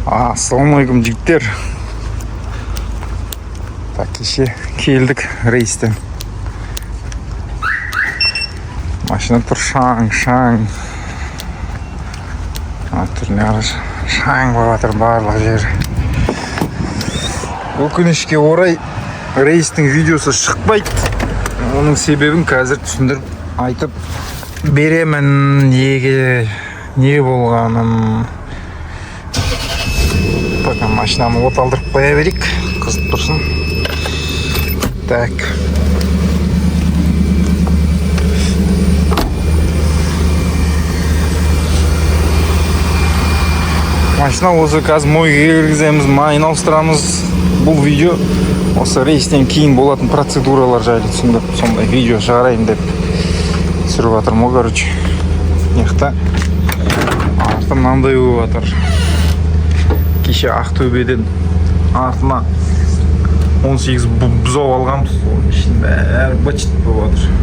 Ассалаумағалейкум жігіттер. Так, кеше келдік рейстен. Машина тұр шаң. Түріне қараш, шаң болатыр барлық жер. Өкінішке орай рейстің видеосы шықпайды. Оның себебін қазір түсіндіріп айтып беремін, не болғанын. Пока машинаны от алдырып қоя берейік, қызып тұрсын. Так. Машина осы қазір мойға кіргіземіз, майын ауыстырамыз. Бұл видео осы рейстен кейін болатын процедуралар жайлы түсіндіріп, сондай видео шығарайын деп түсіріп жатырмын ғой, короче. Неқта артым мынандай болып жатыр. Кеше Ақтөбеден артыма 18 бұзау алғам, ішін бәрі бычыт болып жатыр.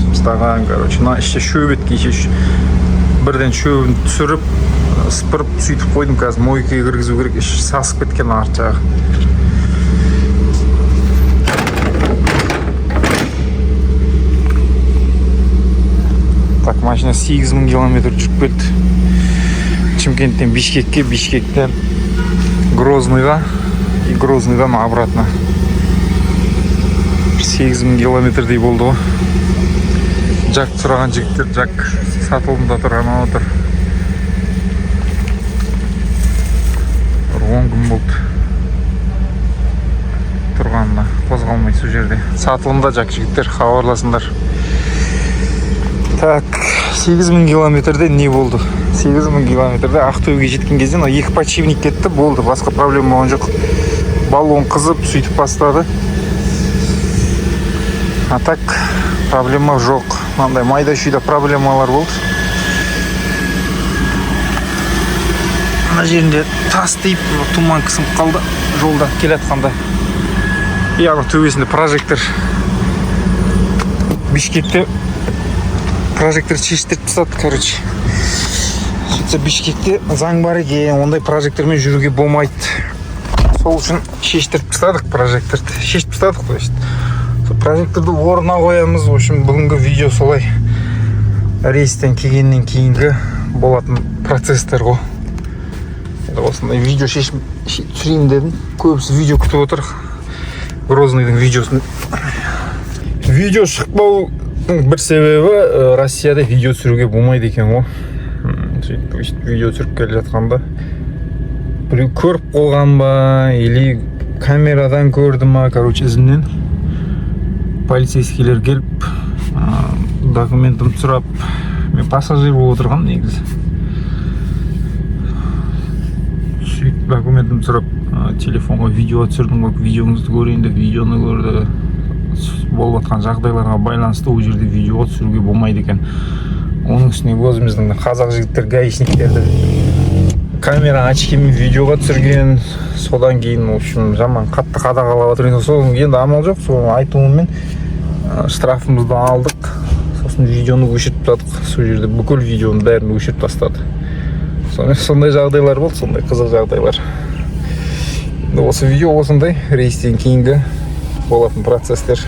Пыстаған, короче, мына іште шөбет, кеше бірден шөбін түсіріп, сыпырып сөйтіп қойдым. Қазір мойкаға кіргізу керек, іші сасып кеткен арт жағы. Так, машина 8000 километр жүріп кетті. Шымкенттен Бишкекке, Бишкектен Грозныйға и Грозныйдан обратно 8000 километрдей болды ғой. Жак сұраған жігіттер, жак сатылымда тұр, анау тұр. 10 күн болды тұрғанына, қозғалмай сол жерде. Сатылымда жак жігіттер, хабарласыңдар. Так, 8000 километрде не болды? 8000 километрде Ақтөбеге жеткен кезде екі подшипник кетті, болды. Басқа проблема болған жоқ. Баллон қызып, сөйтіп бастады. А так, проблема жоқ. Мынандай майда-шүйда проблемалар болды. Мына жерінде тас тиіп, туман қысып қалды жолда келатқанда. Яғни төбесінде прожектор. Бишкекте прожектор шештіріп тастады, короче. Сөйтсе Бишкекте заң бар екен, ондай прожектормен жүруге болмайды. Сол үшін шештіріп тастадық прожекторды. Шешіп тастадық, то есть. Прожекторды орнына қоямыз. В общем, бүгінгі видео солай. Рейстен келгеннен кейінгі болатын процесстер ғой. Осындай видео шешіп түсірейін дедім. Көбісі видео күтіп отыр. Грозныйдың видеосын. Видео шықпау бір себебі Россияда видео түсіруге болмайды екен ғой. Сөйтіп видео түсіріп келе жатқанда біреу көріп қойған ба, или камерадан көрді ма, короче, ізімнен полицейскийлер келіп документім сұрап, мен пассажир болып отырғам негізі. Сөйтіп документім сұрап, телефонға видео түсірдім, видеоңызды көрейін деп видеоны көрді. Болып жатқан жағдайларға байланысты ол жерде видеоға түсіруге болмайды екен. Оның үстіне өзіміздің қазақ жігіттер гаишниктерді камера очкимен видеоға түсірген. Содан кейін, в общем, жаман қатты қадағалап отыр. Содан кейін амал жоқ, сол айтуымен штрафымызды алдық. Сосын видеоны өшіріп тастадық. Сол жерде бүкіл видеоның бәрін өшіріп тастады. Сондай жағдайлар болды, сондай қызық жағдайлар. Осы видео осындай рейстен кейінгі болатын процесстер.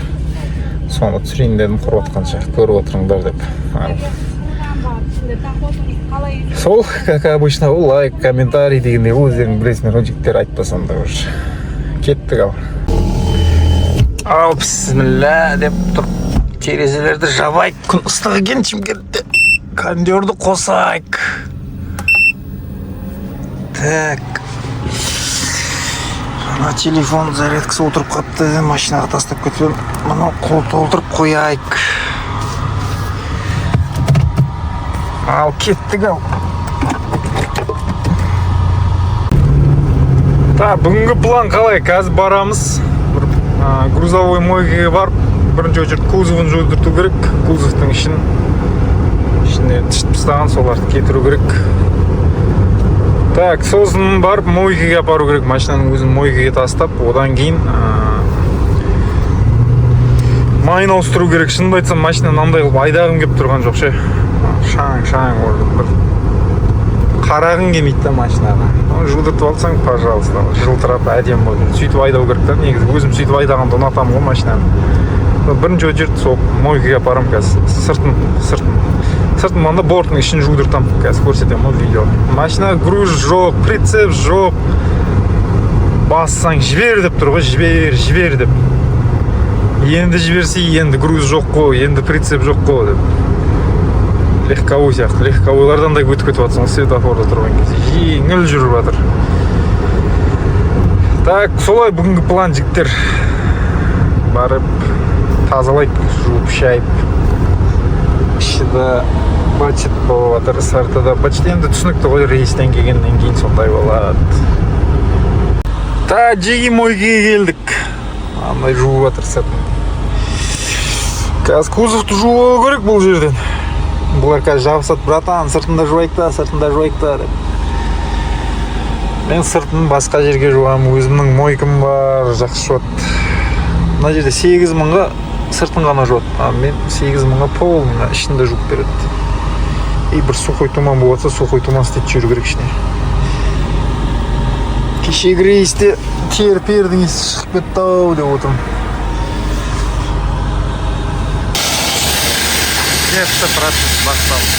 Соны түсірейін дедім, құрып отқанша көріп отырыңдар деп. Сол, как обычно, лайк, комментарий дегенде өздерің білесіңдер, жігіттер айтпасам да уже. Кеттік ал. Ал, бісміллә деп тұрып, терезелерді жабайық. Күн ыстық екен Шымкентте. Кондерді қосайық. Так. Ана телефон зарядкасы отырып қапты, машинаға тастап кетпем. Мұны қол толтырып қояйық. Ал, кеттік ал. Бүгінгі план қалай? Қазір барамыз. Грузовой мойкаға барып, бірінші очередь кузовын жөндірту керек. Кузовтың ішіне тышып тастаған, соларды кетіру керек. Так, сосын барып мойкаға апару керек. Машинаның өзін мойкаға тастап, одан кейін майын ауыстыру керек. Шынымды айтсам, машина мынандай қылып айдағым келіп тұрған жоқ ше. Шаң қарағың келмейді да машинаны. Жылдыртып алсаң, пожалуйста, жылтырап әдемі болады. Сөйтіп айдау керек та. Негізі өзім сөйтіп айдағанды ұнатамын ғой машинаны. Бірінші жерді сол мойкаға апарамын қазір. Сыртын мында борттың ішін жудыртамын. Қазір көрсетемін ғой видео. Машина груз жоқ, прицеп жоқ. Бассаң жібер деп тұр ғой, жібер деп. Енді жіберсе, енді груз жоқ қой, енді прицеп жоқ қой деп. Легковой сияқты, легковойлардан да өтіп кетіп жатсың, светофорда тұрған кезде. Жеңіл жүріп жатыр. Так, солай бүгінгі план жігіттер. Барып, тазалайып, жуып, шайып. Ішіде бачет болып жатыр, сартыда. Бачет енді түсінікті ғой, рейстен келгеннен кейін сондай болады. Та, жеги мойкеге келдік. Андай жуып жатыр сыртын. Қазір кузовты жуып керек бұл жерден. Бұлар қазір жабысады, братан, сыртында жуайық та деп. Мен сыртын басқа жерге жуамын, өзімнің мойкам бар, жақсы жуады. Мына жерде 8 мыңға сыртын ғана жуады. Мен 8 мыңға полный ішінде жуып береді. И бір сухой туман болатса, сухой туман істеп жүру керек ішіне. Кешегі рейсте терпердің есі шығып кетті-ау деп отырмын. Кетті процесс басталды.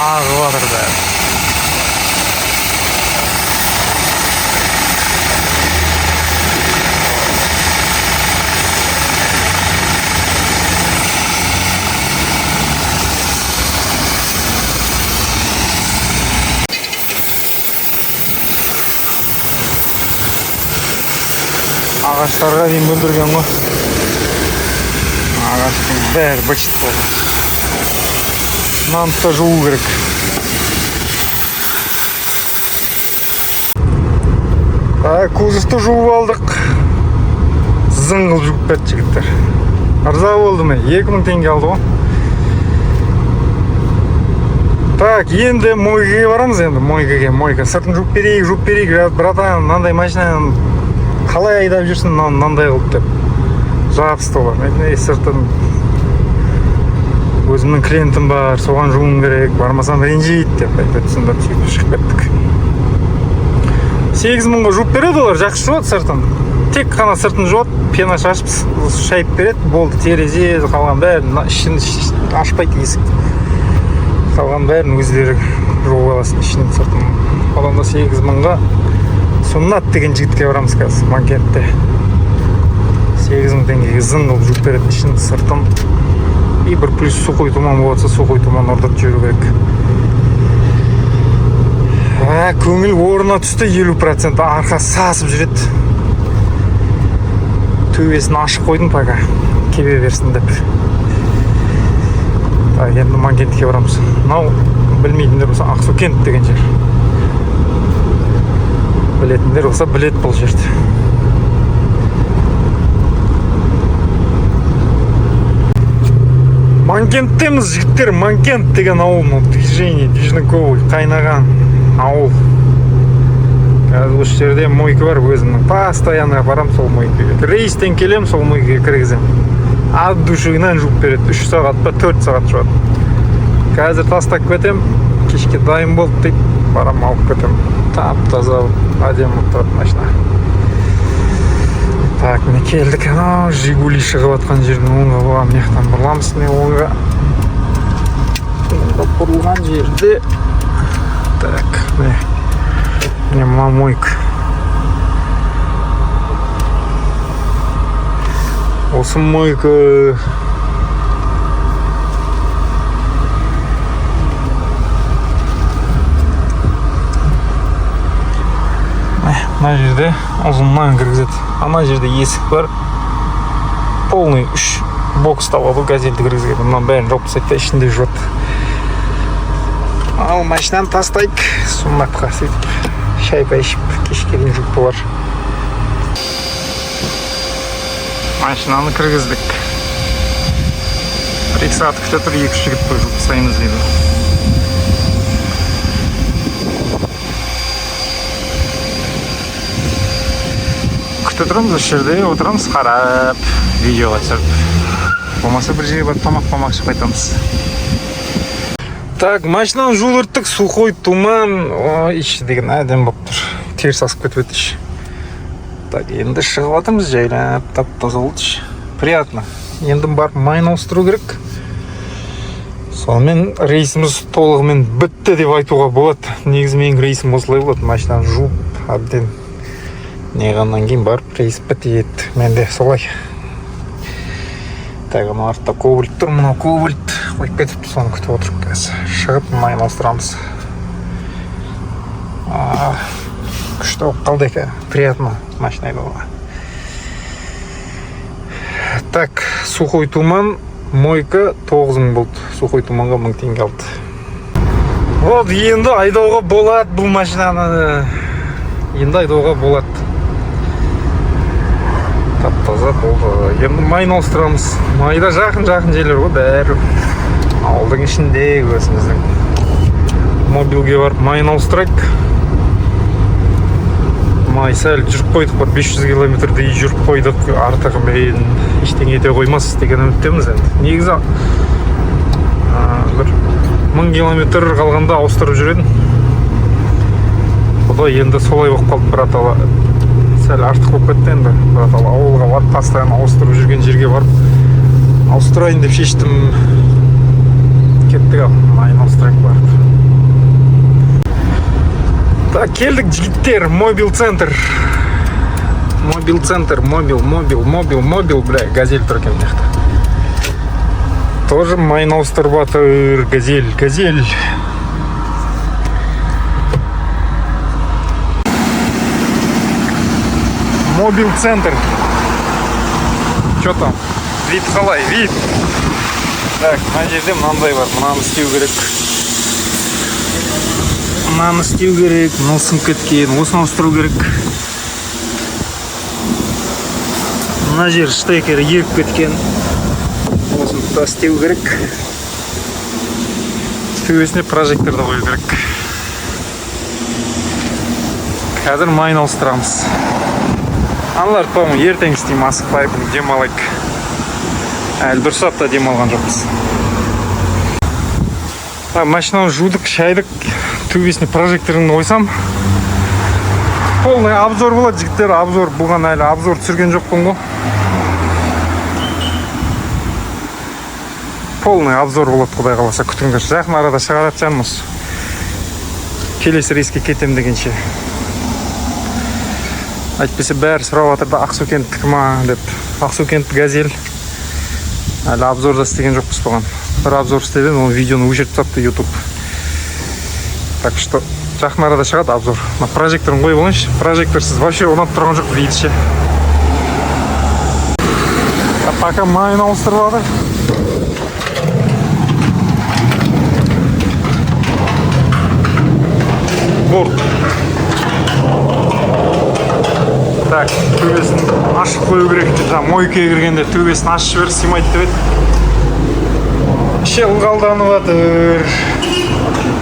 Ағып жатыр бәрі. Ағаштарға дейін бүлдірген ғой. Ағаштың бәрі бачет болды. Мынаны да жуу керек. Кузовты жуып алдық. Зыңғыл жуып берді жігіттер. Ырза болды ме? 2000 теңге алды ғой. Так, енді мойкаға барамыз енді. Мойка. Сыртын жуып берейік. Братан, мынандай машинаны қалай айдап жүрсің, мынандай қылып деп. Жабысты олар. Мен сыртын өзімнің клиентім бар, соған жуым керек, бармасам ренжиді деп айтып түсіндір, сөйтіп шығып кеттік. 8 мыңға жуып береді олар, жақсы жуады сыртын. Тек қана сыртын жуады, пена шашып, шайып береді, болды, терезе, қалған бәрін, ішін ашпайды есік. Қалған бәрін өздері жуып аласың, ішін сыртын. Одан да 8 мыңға Суннат деген жігітке барамыз қазір, Манкентте. 8 мың теңгеге зыңғыл жуып береді, ішін сыртын. И бір плюс сухой туман болатса, сухой туман ордат жүру керек. Көңіл орнына түсті 50%, арқа сасып жүреді. Төбесін ашып қойдым пока, кебе берсін деп. Енді Манкентке барамыз. Мынау білмейтіндер болса, Ақсукент деген жер. Білетіндер болса, білет бұл жерді. Манкенттеміз жігіттер, Манкент деген ауыл, движниковый, қайнаған ауыл. Қазір осы жерде мойка бар өзімнің. Постоянно барам сол мойкаға. Рейстен келем, сол мойкаға кіргізем. От душығынан жуып береді. 3 сағат па 4 сағат жуады. Қазір тастап кетем, кешке дайын болды дейді, барам алып кетем. Тап-таза, әдемі тұрады машина. Так, міне келдік, Жигули шығып атқан жердің оңға болам, мектан бұрламыз, не оңға бұрылған жерде. Так, міне мойка. Осы мойка. Мына жерде ұзыннан кіргізеді. Ана жерде есік бар. Полный 3 бокс табады, газельді кіргізеді. Мұнан бәрін жауып тастайды, ішінде жуады. Ал машинаны тастайық. Суннатқа сөйтіп шай ішіп, кешке дейін жуып болар. Машинаны кіргіздік. 1-2 сағат күте тұр, 2-3 жігіт қой жуып тастаймыз дейді. Күте тұрамыз, осы жерде отырамыз, қарап, видеоға түсіріп. Болмаса бір жерге барып тамақ ішіп қайтамыз. Так, машинаны жуылырттық, сухой туман. Ой, іші деген әдем болып тұр. Теріс асып кетіп өтіші. Так, енді шығып атырмыз жайлап, тап-таза болдыш. Приятно. Енді барып майын ауыстыру керек. Сонымен рейсіміз толығымен бітті деп айтуға болады. Негізі менің рейсім осылай болады. Машинаны жуып, әбден неғаннан кейін барып рейс бітті еді. Менде солай. Так, ана артта кобальт тұр, мынау кобальт қойып кетіпті, соны күтіп отырып қазір. Шығып майын ауыстырамыз. Күшті болып қалды екен. Приятно машина айдауға. Так, сухой туман, мойка 9000 болды. Сухой туманға 1000 теңге алды. Вот, енді айдауға болады бұл машинаны. Енді айдауға болады. Тап-таза болды. Енді майын ауыстырамыз. Майда жақын жерлер ғой бәрі. Ауылдың ішінде өзіміздің. Мобилге барып майын ауыстырайық. Май сәл жүріп қойдық, бір 500 километрдей жүріп қойдық. Артығымен ештеңе ете қоймас деген үміттеміз енді. Негізі бір 1000 километр қалғанда ауыстырып жүреді. Бұда енді солай болып қалды, бір атала. Сәл артық болып кетті енді. Бір атала ауылға барып, тастайын ауыстырып жүрген жерге барып ауыстырайын деп шештім. Кеттік ал, майын ауыстырайық барып. Так, келдік жігіттер, мобил центр. Мобил центр, мобил, бля, газель тұр екен мықты. Тоже майын ауыстырып атыр, газель. Мобил центр. Чё там? Вид қалай, вид. Так, мына жерде мынандай бар, мынаны істеу керек. Мынаны істеу керек, мынау сынып кеткен, осыны ауыстыру керек. Мына жер штекері еріп кеткен. Осыны да істеу керек. Төбесіне прожекторды қою керек. Қазір майын ауыстырамыз. Аналар, по-моему, ертең істейм, асықпай, демалайық. Әлі 1 сағатта демалған жоқпыз. Машинаны жудық, шайдық, төбесіне прожекторын ойсам. Полный обзор болады, жігіттер, обзор. Бұған әлі обзор түсірген жоқпын ғой. Полный обзор болады, құдай қаласа, күтіңдер. Жақын арада шығарат жанымыз. Келесі рейске кетем дегенше. Айтпесе бәрі сұрап атырды, Ақсукенттікі ма деп. Ақсукент газель. Әлі обзорда істеген жоқпыз бұған. Бір обзор істеден, оны видеоны өшіріп тастапты YouTube. Так что жақын арада шығады обзор. Прожекторын қойып алайыншы. Прожекторсыз вообще ұнап тұрған жоқ видше. Пока майын ауыстырып алды. Борт. Так, төбесін ашып қою керек. Мойкаға кіргенде төбесін ашып жібер, симайды деп еді. Іші ылғалданып жатыр.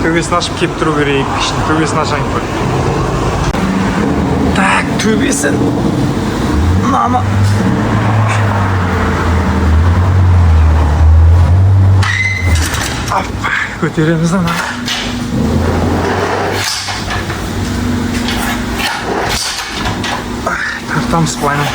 Төбесін ашып кеп тұру керек. Төбесін ашайын қой. Так, төбесін. Мынаны. Аппа, көтереміз ана. Тартамыз плайны.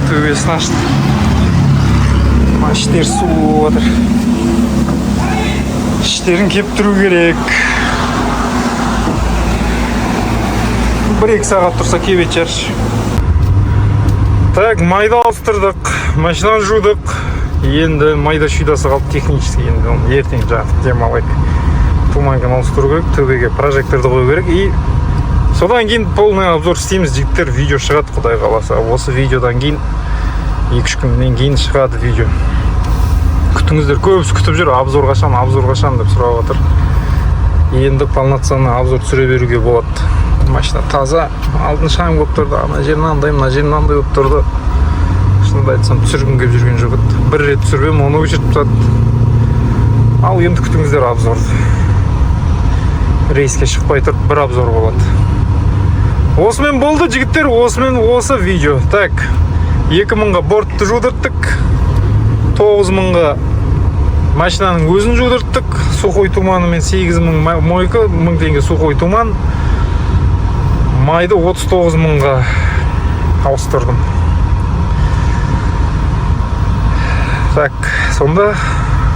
Төбесін ашты. Іштер су отыр. Іштерін кеп тұру керек. 1-2 сағат тұрса кебет жарш. Так, майда ауыстырдық, машинаны жудық. Енді майда шүйдасы қалды технически, енді ертең жатып демалайық. туманканы ауыстыру керек, төбеге прожекторды қою керек. И содан кейін полный обзор істейміз жігіттер, видео шығады құдай қаласа. Осы видеодан кейін 2-3 күннен кейін шығады видео. Күтіңіздер, көбісі күтіп жүр, обзор қашан деп сұрап жатыр. Енді полноценный обзор түсіре беруге болады. Машина таза, алдын шаң болып тұрды, ана жер мынандай болып тұрды. Шынымды айтсам түсіргім келіп жүрген жоқ еді. Бір рет түсірбем, оны өшіріп тастады. Ал енді күтіңіздер обзорды. Рейске шықпай тұрып бір обзор болады. Осымен болды жігіттер, осы видео. Так, 2000-ға бортты жудырттық, 9000-ға машинаның өзін жудырттық, сухой туманы мен 8000 мойка, 1000 теңге сухой туман. Майды 39.000-ға ауыстырдым. Так, сонда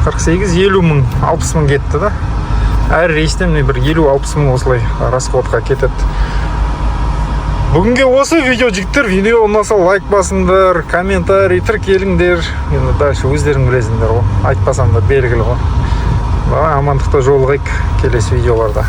48-50 мың, 60 мың кетті да. Әр рейстен бір 50-60 мың осылай расходқа кетеді. Бүгінге осы видео жігіттер, видео ұнаса лайк басыңдар, комментарий тіркеліңдер. Енді дальше өздерің білесіңдер ғой. Айтпасам да белгілі ғой. Амандықта жолығайық келесі видеоларда.